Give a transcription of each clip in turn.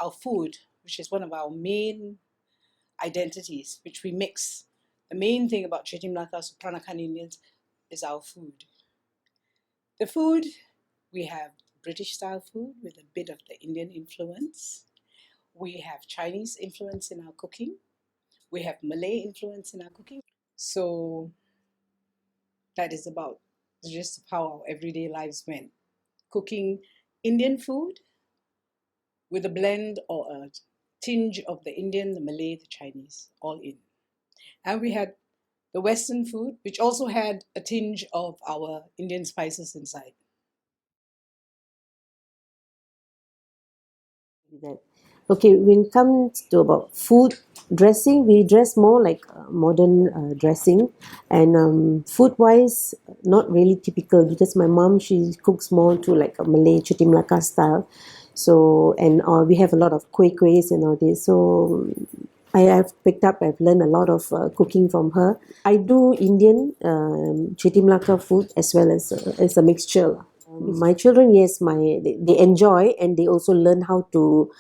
our food, which is one of our main identities, which we mix. The main thing about Chetti Melaka, Peranakan Indians, is our food. The food, we have British style food with a bit of the Indian influence. We have Chinese influence in our cooking. We have Malay influence in our cooking. So that is about just how our everyday lives went. Cooking Indian food with a blend or a tinge of the Indian, the Malay, the Chinese, all in. And we had the Western food, which also had a tinge of our Indian spices inside. Okay, when it comes to about food dressing, we dress more like modern dressing, and food-wise, not really typical because my mom, she cooks more to like a Malay Chetti Melaka style. So, and we have a lot of kueh-kuehs and all this. So I've learned a lot of cooking from her. I do Indian Chetti Melaka food as well as a mixture. My children, yes, they enjoy, and they also learn how to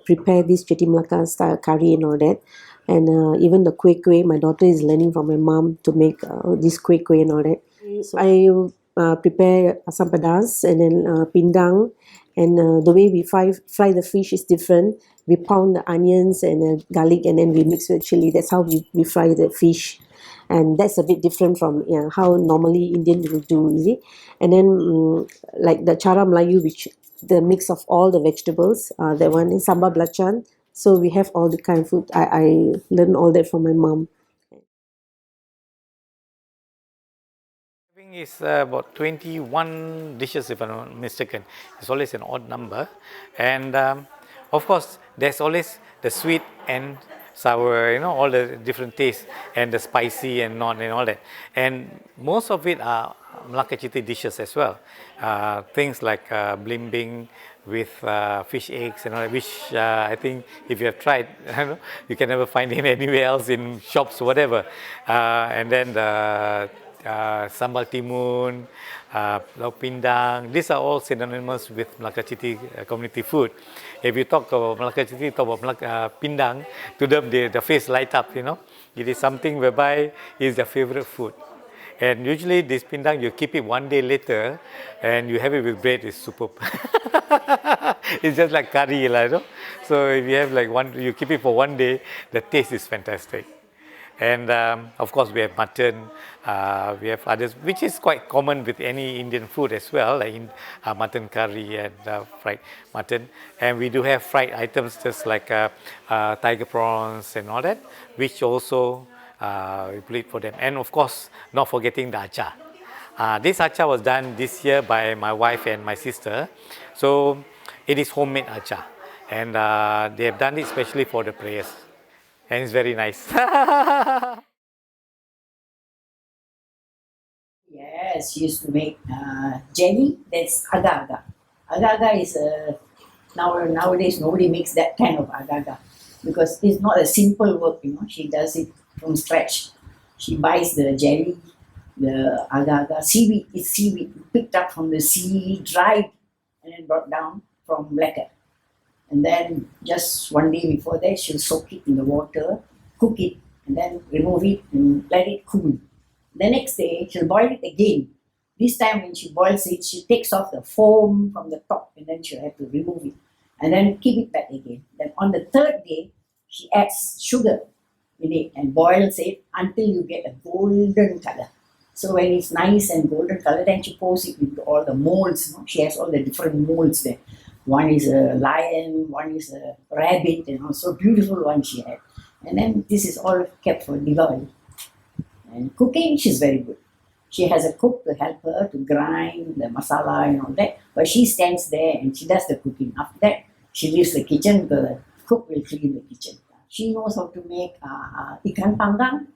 prepare this Chetti Melaka style curry and all that. And even the kueh, my daughter is learning from my mom to make this kueh and all that. So I prepare asam pedas and then pindang, and the way we fry the fish is different. We pound the onions and garlic, and then we mix with chili. That's how we fry the fish. And that's a bit different from how normally Indian will do, you see. And then like the cara Melayu, which the mix of all the vegetables, that one is sambal belacan. So we have all the kind of food. I learned all that from my mom. Is about 21 dishes, if I'm not mistaken. It's always an odd number, and of course there's always the sweet and sour, all the different tastes, and the spicy and not and all that. And most of it are Melaka Chetti dishes as well. Things like belimbing with fish eggs and all that, which I think if you have tried, you can never find it anywhere else in shops or whatever. And then the sambal timun, lauk pindang, these are all synonymous with Melaka Chetti community food. If you talk about Melaka Chetti, talk about pindang, to them the face light up, It is something whereby it's their favorite food. And usually this pindang, you keep it one day later and you have it with bread, it's superb. It's just like curry, So if you have you keep it for one day, the taste is fantastic. And of course we have mutton, we have others, which is quite common with any Indian food as well, like mutton curry and fried mutton. And we do have fried items just like tiger prawns and all that, which also we put it for them. And of course, not forgetting the achar. This achar was done this year by my wife and my sister. So it is homemade achar. And they have done it especially for the prayers. And it's very nice. Yes, she used to make jelly. That's agar-agar. Agar-agar is nowadays nobody makes that kind of agar-agar because it's not a simple work. She does it from scratch. She buys the jelly, the agar-agar seaweed. It's seaweed picked up from the sea, dried, and then brought down from Malacca. And then just one day before that, she'll soak it in the water, cook it, and then remove it and let it cool. The next day, she'll boil it again. This time when she boils it, she takes off the foam from the top and then she'll have to remove it. And then keep it back again. Then on the third day, she adds sugar in it and boils it until you get a golden color. So when it's nice and golden color, then she pours it into all the molds. She has all the different molds there. One is a lion, one is a rabbit, so beautiful one she had. And then this is all kept for Diwali. And cooking, she's very good. She has a cook to help her to grind the masala and all that. But she stands there and she does the cooking. After that, she leaves the kitchen, the cook will clean the kitchen. She knows how to make ikan panggang.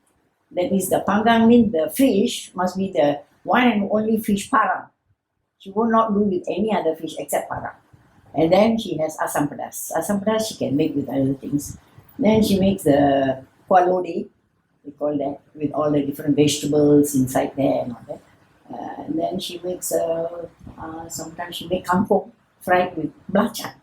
That is, the panggang means the fish must be the one and only fish parang. She will not do with any other fish except parang. And then she has asam pedas. Asam pedas she can make with other things. Then she makes the kuah lodeh, we call that, with all the different vegetables inside there and all that. And then she makes, sometimes she makes kangkong fried with belacan.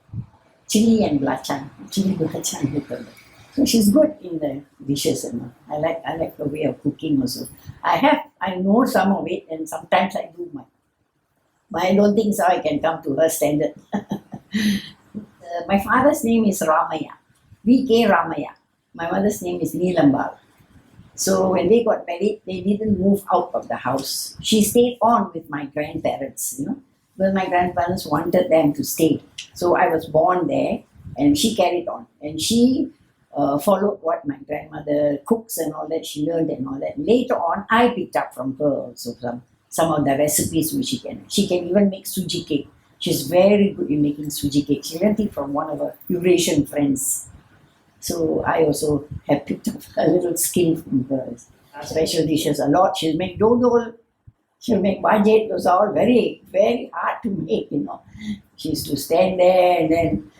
chili and belacan. Chili belacan with her. So she's good in the dishes, I like her way of cooking also. I know some of it, and sometimes I do my. But I don't think so I can come to her standard. My father's name is Ramaya, V.K. Ramaya. My mother's name is Neelambal. So when they got married, they didn't move out of the house. She stayed on with my grandparents, because my grandparents wanted them to stay. So I was born there, and she carried on. And she followed what my grandmother cooks and all that. She learned and all that. Later on, I picked up from her also some of the recipes which she can. She can even make suji cake. She's very good in making suji cake. She learned it from one of her Eurasian friends. So I also have picked up a little skill from her. Special dishes a lot. She'll make dodol. She'll make budget. Those are all very, very hard to make, She used to stand there and then,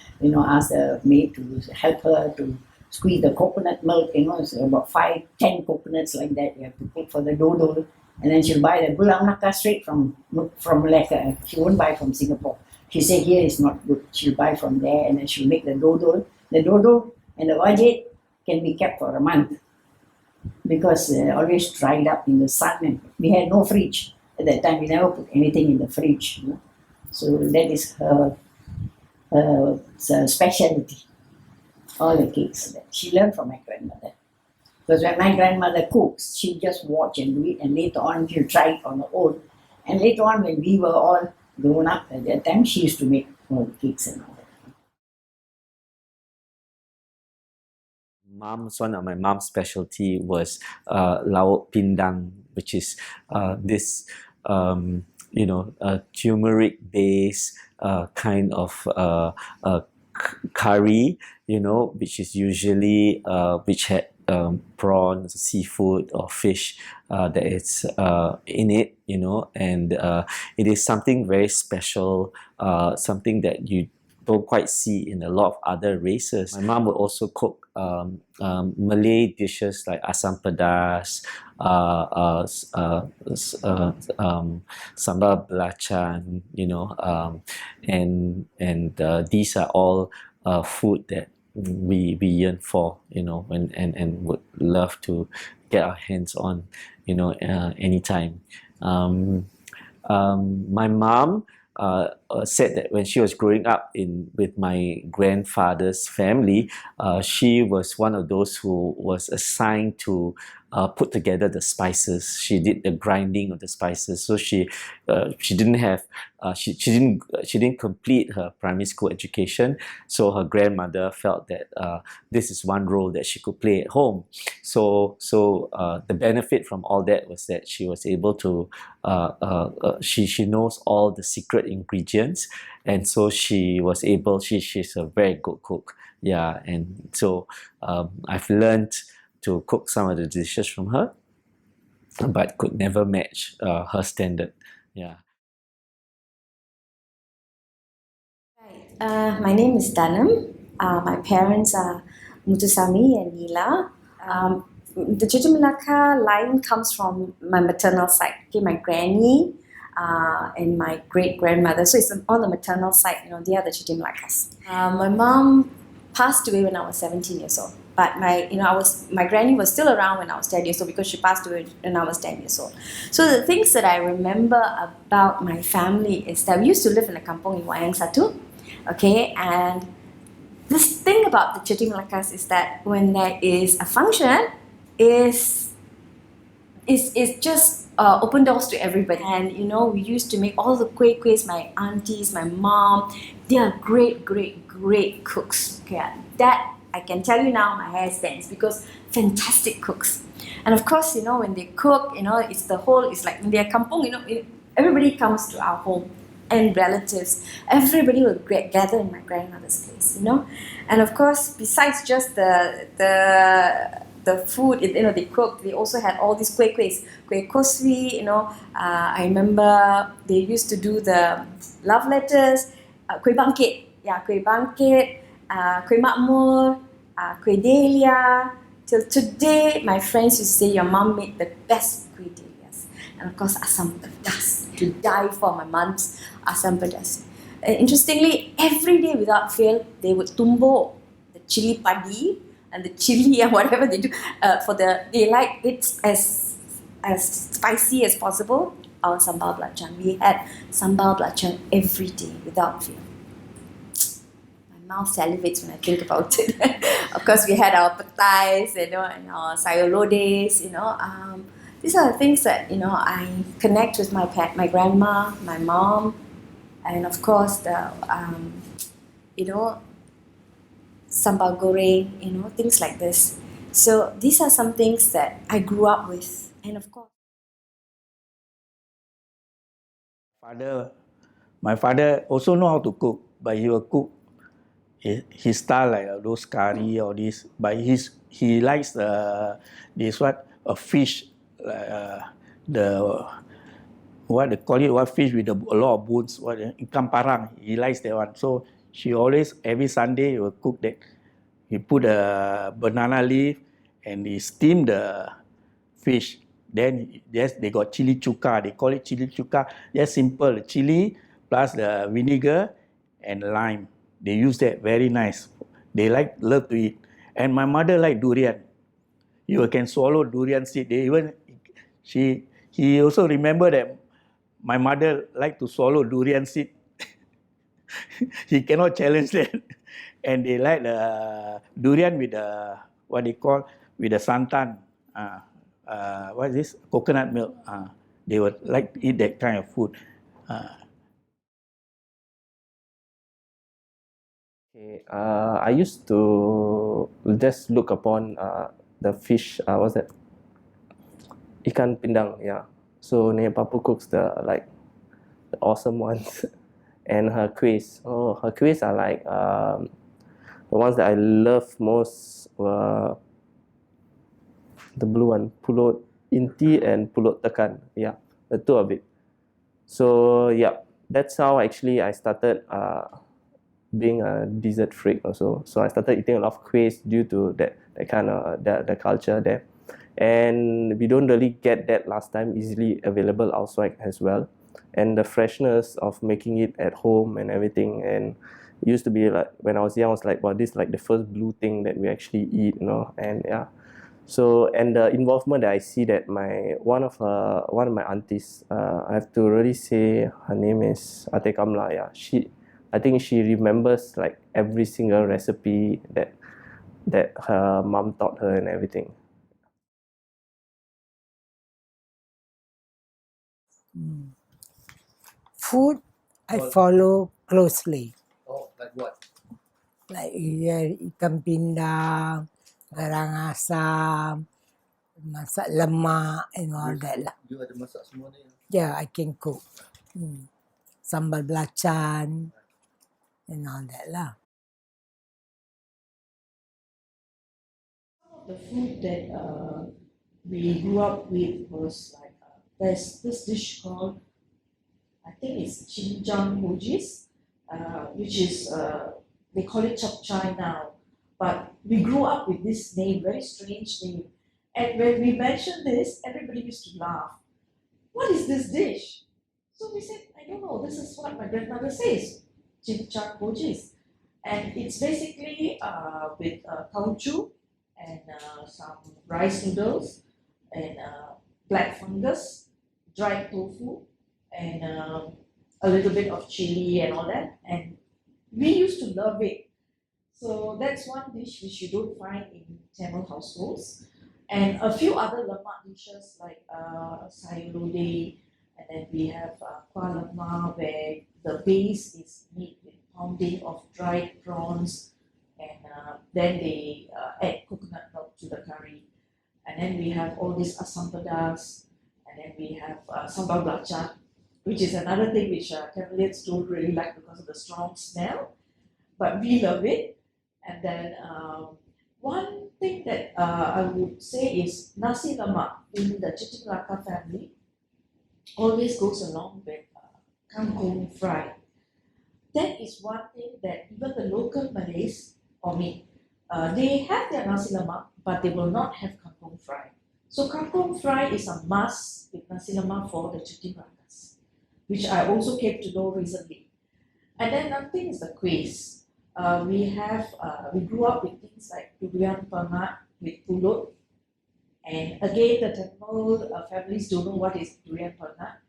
ask the maid to help her to squeeze the coconut milk, so about 5-10 coconuts like that you have to put for the dodol. And then she'll buy the gula melaka straight from Malacca. She won't buy from Singapore. She said here is not good. She'll buy from there and then she'll make the dodol. The dodol and the wajit can be kept for a month because they're always dried up in the sun. And we had no fridge. At that time, we never put anything in the fridge. So that is her specialty. All the cakes that she learned from my grandmother. Because when my grandmother cooks, she'll just watch and do it, and later on she'll try it on her own. And later on, when we were all grown up at that time, she used to make all the cakes and all that. One of my mom's specialty was lauk pindang, which is this turmeric-based kind of curry, which is usually which had prawns, seafood, or fish that is in it, and it is something very special, something that you don't quite see in a lot of other races. My mom would also cook Malay dishes like asam pedas, sambal belacan, and these are all food that we yearn for, and would love to get our hands on, anytime. My mom said that when she was growing up with my grandfather's family, she was one of those who was assigned to put together the spices. She did the grinding of the spices. So she didn't have she didn't complete her primary school education. So her grandmother felt that this is one role that she could play at home. So the benefit from all that was that she was able to she knows all the secret ingredients, and so she was able. She's a very good cook. Yeah, and so I've learned to cook some of the dishes from her, but could never match her standard. Yeah. My name is Danam. My parents are Mutusami and Neela. The Chetti Melaka line comes from my maternal side. Okay, my granny and my great grandmother. So it's on the maternal side. They are the Chetti Melakas. My mom passed away when I was 17 years old. But my granny was still around when I was 10 years old because she passed away when I was 10 years old. So the things that I remember about my family is that we used to live in a kampung in Wayang Satu. Okay, and this thing about the Chetti Melakas is that when there is a function, is just open doors to everybody. And we used to make all the kueh-kuehs. My aunties, my mom, they are great cooks. Okay, that I can tell you now, my hair stands because fantastic cooks. And of course, when they cook, it's like when they're kampung, everybody comes to our home and relatives. Everybody will gather in my grandmother's place, And of course, besides just the food, they cooked, they also had all these kueh-kuehs. Kueh kosui, I remember they used to do the love letters, kueh bangkit. Yeah, kueh bangkit. Kueh makmur, kueh delia. Till today, my friends used to say your mom made the best kueh delias. And of course, asam pedas. To die for my mom's asam pedas. Interestingly, every day without fail, they would tumbo the chili padi and the chili and whatever they do they like it as spicy as possible. Our sambal belacan. We had sambal belacan every day without fail. My mouth salivates when I think about it. Of course, we had our petais, and our sayur lodes. These are the things that I connect with my grandma, my mom, and of course the sambal goreng, things like this. So these are some things that I grew up with, and of course. My father also know how to cook, but he will cook his style like those curry or this. But he likes this what a fish, the what they call it, what fish with a lot of bones, what ikan parang. He likes that one. So she always every Sunday will cook that. He put a banana leaf and he steam the fish. Then yes, they got chili chuka. They call it chili chuka. Just simple chili plus the vinegar and lime. They use that, very nice. They love to eat. And my mother like durian. You can swallow durian seed. He also remember that my mother like to swallow durian seed. He cannot challenge that. And they like the durian with the what they call with the santan. What is this? Coconut milk. They would like to eat that kind of food. Okay, I used to just look upon the fish. What's that? Ikan pindang. Yeah. So Nenek Papu cooks the awesome ones, and her kuihs. Oh, her kuihs are like the ones that I love most were the blue one, pulut inti and pulut tekan. Yeah, the two of it. So yeah, that's how actually I started being a dessert freak also. So I started eating a lot of kuihs due to that kind of the culture there. And we don't really get that last time easily available outside as well. And the freshness of making it at home and everything. And it used to be like when I was young, I was like, wow, this is like the first blue thing that we actually eat, And yeah. So, and the involvement that I see that one of my aunties, I have to really say her name is Ate Kamla. Yeah, I think she remembers like every single recipe that her mom taught her and everything. Food I follow closely. Oh, like what? Like ikan pindang, garang asam, masak lemak and all that lah. You ada masak semua ni? Yeah, I can cook. Sambal belacan and all that lah. The food that we grew up with was like there's this dish called, I think it's Chinjang Mujis, which is they call it chap chai now, but we grew up with this name, very strange name. And when we mentioned this, everybody used to laugh. What is this dish? So we said, I don't know. This is what my grandmother says, Chinjang Mujis, and it's basically with kauchu and some rice noodles and black fungus, dried tofu, and a little bit of chili and all that. And we used to love it. So that's one dish which you don't find in Tamil households. And a few other lemak dishes like sayur lodeh, and then we have kuah lemak, where the base is made with pounding of dried prawns, and then they add coconut milk to the curry. And then we have all these asam pedas, and then we have sambal belacan, which is another thing which Tamilians don't really like because of the strong smell, but we love it. And then one thing that I would say is nasi lemak in the Chetti Melaka family always goes along with kangkong fry. That is one thing that even the local Malays or me, they have their nasi lemak, but they will not have kangkong fry. So kangkong fry is a must with nasi lemak for the Chetti Melakas, which I also came to know recently. And then another thing is the quiz. We grew up with things like durian pengat with pulut. And again, the Tamil families don't know what is durian pengat.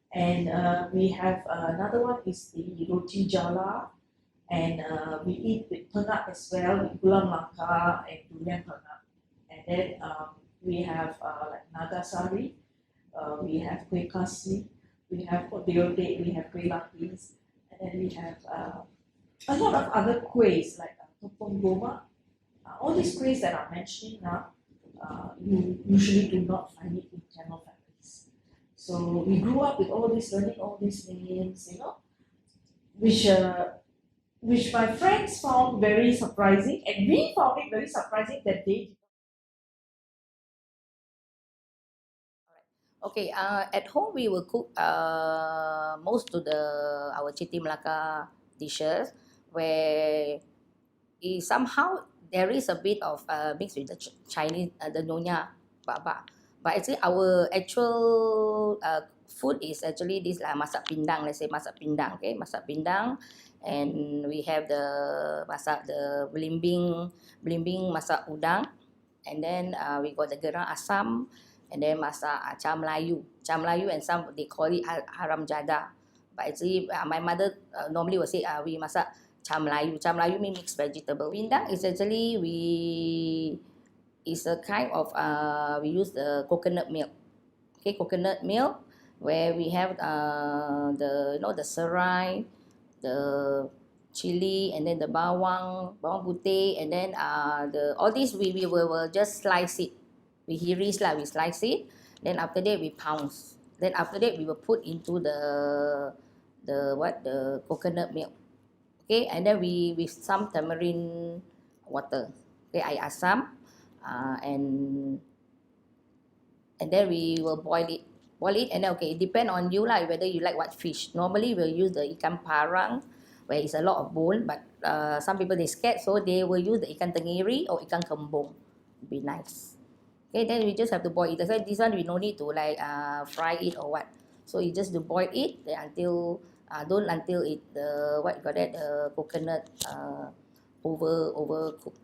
And we have another one is the roti jala. And we eat with pengat as well, with gula melaka and durian pengat. And then we have like nagasari, we have kueh kaswi, we have odeh, we have kueh lapis, and then we have a lot of other kuehs like topong goma. All these kuehs that I'm mentioning now, you usually do not find it in Tamil families. So we grew up with all this, learning all these names, which my friends found very surprising, and we found it very surprising that they. Okay, at home we will cook most of our Chetti Melaka dishes where somehow there is a bit of mixed with the Chinese, the Nonya baba. But actually our actual food is actually this like masak pindang, let's say masak pindang, okay, masak pindang. And we have the belimbing masak udang. And then we got the gerang asam, and then masak cam Melayu, and some they call it haram jada. But actually, my mother normally will say we masak cam Melayu means mixed vegetable. Pindang is actually is a kind of we use the coconut milk. Okay, coconut milk where we have the serai, the chili, and then the bawang putih, and then all these we will just slice it. We iris lah, we slice it. Then after that we pounce. Then after that we will put into the coconut milk. Okay, and then we with some tamarind water. Okay, air asam, and then we will boil it. And then okay, it depend on you lah whether you like what fish. Normally we'll use the ikan parang where it's a lot of bone, but some people they scared, so they will use the ikan tenggiri or ikan kembung. Be nice. Okay, then we just have to boil it. So this one we no need to like fry it or what. So you just to boil it until until it the coconut over cooked.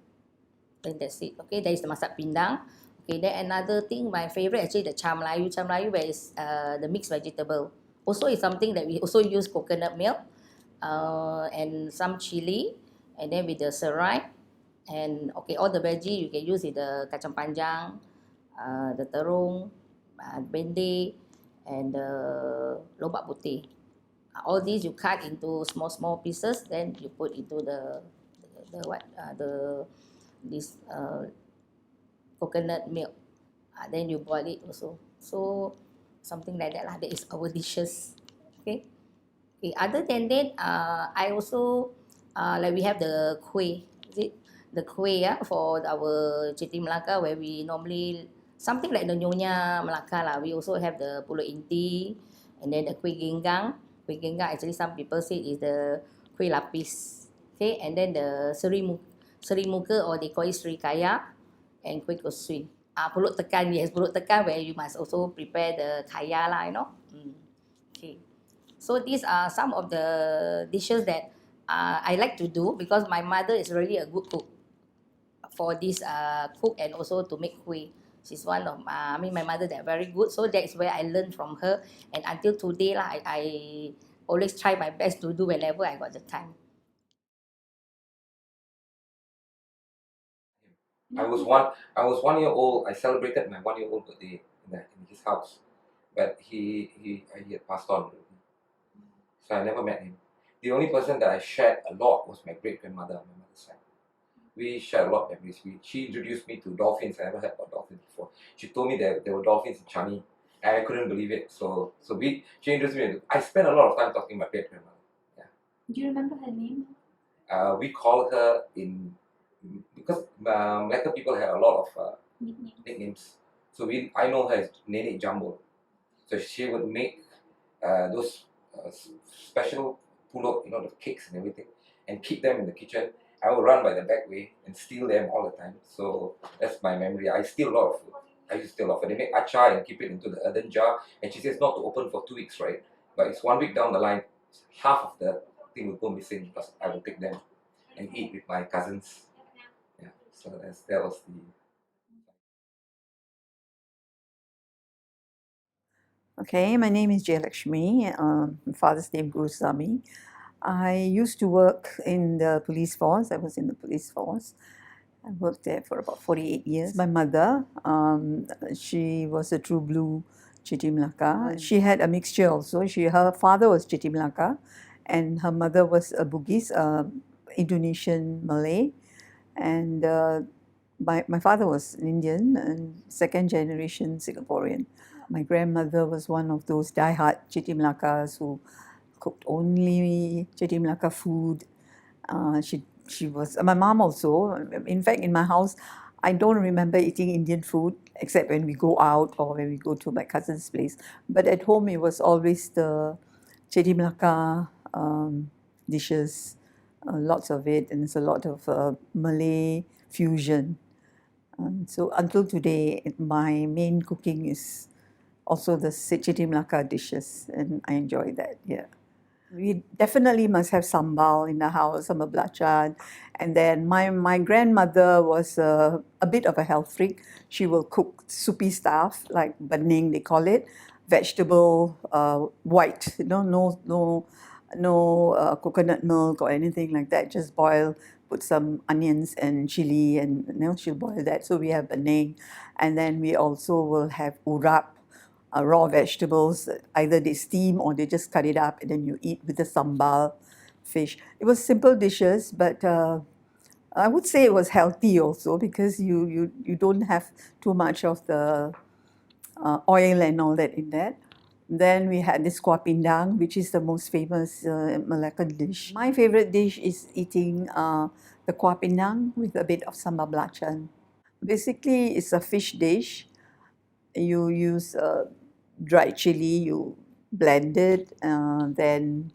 Then that's it. Okay, that is the masak pindang. Okay, then another thing, my favorite actually the cam Melayu where is the mixed vegetable. Also is something that we also use coconut milk and some chili, and then with the serai, and okay, all the veggie you can use it, the kacang panjang, the terung, bende, and the lobak putih. All these you cut into small pieces, then you put into this coconut milk. Then you boil it also. So something like that lah. That is our dishes. Okay. Okay. Other than that, I also like we have the kueh. Is it the kueh for our Chetti Melaka where we normally something like the Nyonya Melaka lah. We also have the pulut inti, and then the kueh genggang. Kueh genggang actually some people say is the kueh lapis. Okay, and then the seri muka or they call it seri kaya, and kueh kosui. Pulut tekan, yes, pulut tekan where you must also prepare the kaya lah, Okay. So these are some of the dishes that I like to do because my mother is really a good cook for this cook and also to make kueh. She's one of my mother that very good. So that's where I learned from her, and until today lah, I always try my best to do whenever I got the time. I was 1 year old. I celebrated my 1 year old birthday in his house, but he had passed on, so I never met him. The only person that I shared a lot was my great grandmother on my mother's side. We shared a lot of memories. She introduced me to dolphins. I never heard about dolphins before. She told me that there were dolphins in Changi, and I couldn't believe it. She introduced me. I spent a lot of time talking to my great grandmother. Yeah. Do you remember her name? We call her because Malacca people have a lot of nicknames. So I know her as Nenek Jambul. So she would make those special pulut, the cakes and everything, and keep them in the kitchen. I would run by the back way and steal them all the time. So that's my memory. I steal a lot of food. I used to steal a lot of food. They make achar and keep it into the earthen jar. And she says not to open for 2 weeks, right? But it's 1 week down the line, half of the thing will go missing because I will take them and eat with my cousins. Yeah, so that was the. Okay, my name is Jayalakshmi. My father's name Gurusamy. I used to work in the police force. I was in the police force. I worked there for about 48 years. My mother, she was a true blue Chetti Melaka. She had a mixture also. Her father was Chetti Melaka, and her mother was a Bugis, Indonesian Malay. And my father was an Indian and second generation Singaporean. My grandmother was one of those die-hard Chetti Melakas who cooked only Chetti Melaka food. She was my mom also. In fact, in my house, I don't remember eating Indian food except when we go out or when we go to my cousin's place. But at home, it was always the Chetti Melaka dishes, lots of it, and there's a lot of Malay fusion. So until today, my main cooking is also the Chetti Melaka dishes, and I enjoy that. Yeah. We definitely must have sambal in the house, sambal belacan. And then my grandmother was a bit of a health freak. She will cook soupy stuff, like bening, they call it, vegetable white, no coconut milk or anything like that. Just boil, put some onions and chili, and she'll boil that. So we have bening. And then we also will have urap, raw vegetables. Either they steam or they just cut it up and then you eat with the sambal fish. It was simple dishes, but I would say it was healthy also because you don't have too much of the oil and all that in that. Then we had this kuah pindang, which is the most famous Malaccan dish. My favorite dish is eating the kuah pindang with a bit of sambal belacan. Basically, it's a fish dish. You use dried chili, you blend it, then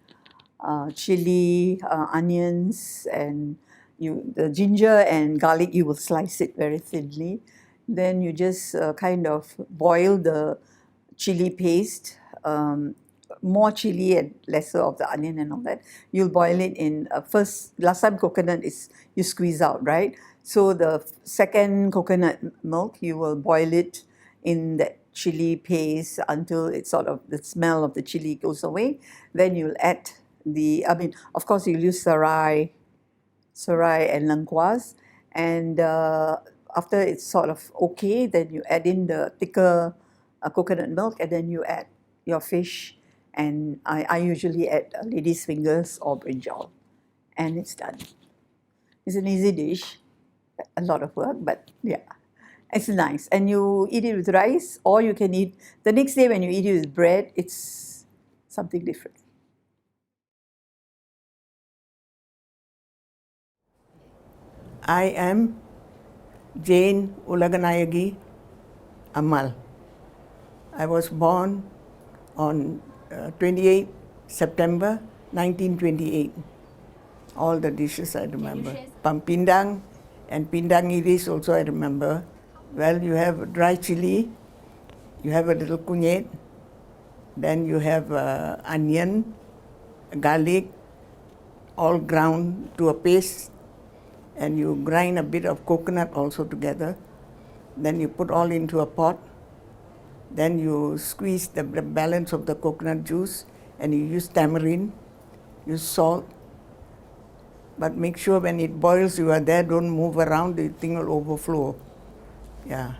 chili, onions, and the ginger and garlic, you will slice it very thinly. Then you just kind of boil the chili paste, more chili and lesser of the onion and all that. You'll boil it in last time coconut is you squeeze out, right? So the second coconut milk, you will boil it in that chili paste until it's sort of the smell of the chili goes away. Then you'll add of course you'll use serai and lengkuas. And after it's sort of okay, then you add in the thicker coconut milk, and then you add your fish. And I usually add lady's fingers or brinjal, and it's done. It's an easy dish, a lot of work, but yeah. It's nice. And you eat it with rice, or you can eat, the next day when you eat it with bread, it's something different. I am Jane Ulaganayagi Amal. I was born on 28 September 1928. All the dishes I remember. Pindang and pindang iris also I remember. Well, you have dry chili, you have a little kunyit, then you have onion, garlic, all ground to a paste, and you grind a bit of coconut also together. Then you put all into a pot. Then you squeeze the balance of the coconut juice, and you use tamarind, use salt. But make sure when it boils, you are there, don't move around, the thing will overflow. Yeah.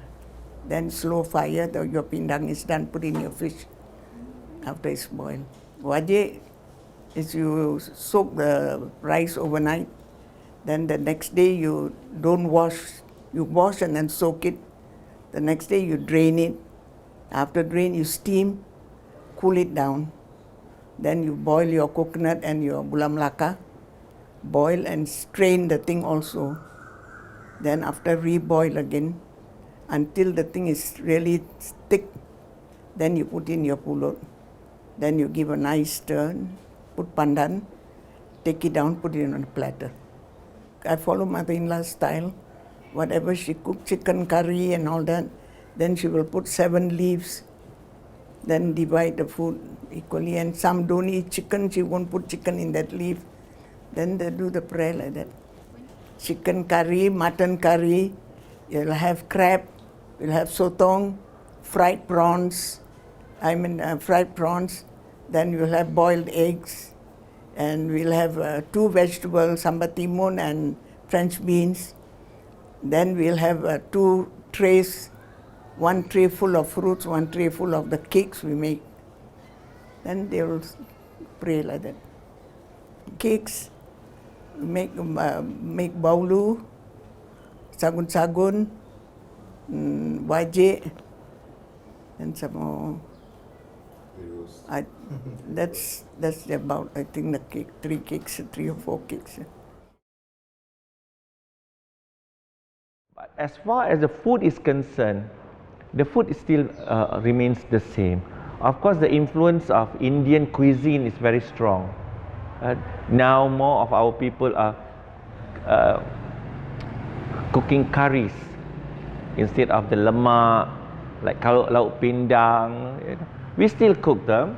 Then slow fire, your pindang is done, put in your fish after it's boiled. Wajik is you soak the rice overnight. Then the next day you don't wash, you wash and then soak it. The next day you drain it. After drain, you steam, cool it down. Then you boil your coconut and your gula melaka. Boil and strain the thing also. Then after reboil again until the thing is really thick. Then you put in your pulut. Then you give a nice stir, put pandan, take it down, put it on a platter. I follow mother-in-law's style. Whatever she cook, chicken curry and all that, then she will put 7 leaves then divide the food equally. And some don't eat chicken, she won't put chicken in that leaf. Then they do the prayer like that. Chicken curry, mutton curry, you'll have crab, you'll have sotong, fried prawns, fried prawns, then you'll have boiled eggs, and we'll have 2 vegetables, sambal timun and French beans. Then we'll have 2 trays, 1 tray full of fruits, 1 tray full of the cakes we make. Then they will pray like that. Cakes, make baulu, sagun-sagun, wajik, and some more. That's about, I think, the cake, 3 cakes, 3 or 4 cakes. But as far as the food is concerned, the food still remains the same. Of course, the influence of Indian cuisine is very strong. Now more of our people are cooking curries instead of the lemak, like lauk pindang. We still cook them.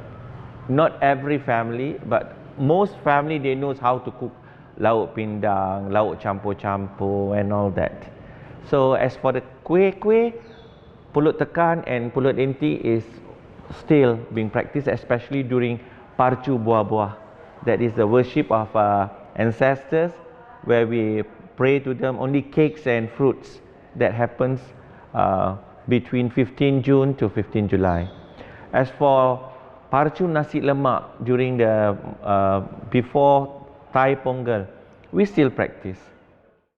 Not every family, but most family, they knows how to cook lauk pindang, lauk campur-campur and all that. So as for the kuih-kuih, pulut tekan and pulut inti is still being practiced, especially during parcu buah-buah. That is the worship of ancestors, where we pray to them. Only cakes and fruits that happens between 15 June to 15 July. As for parcu nasi lemak during the before Thai Pongal, we still practice.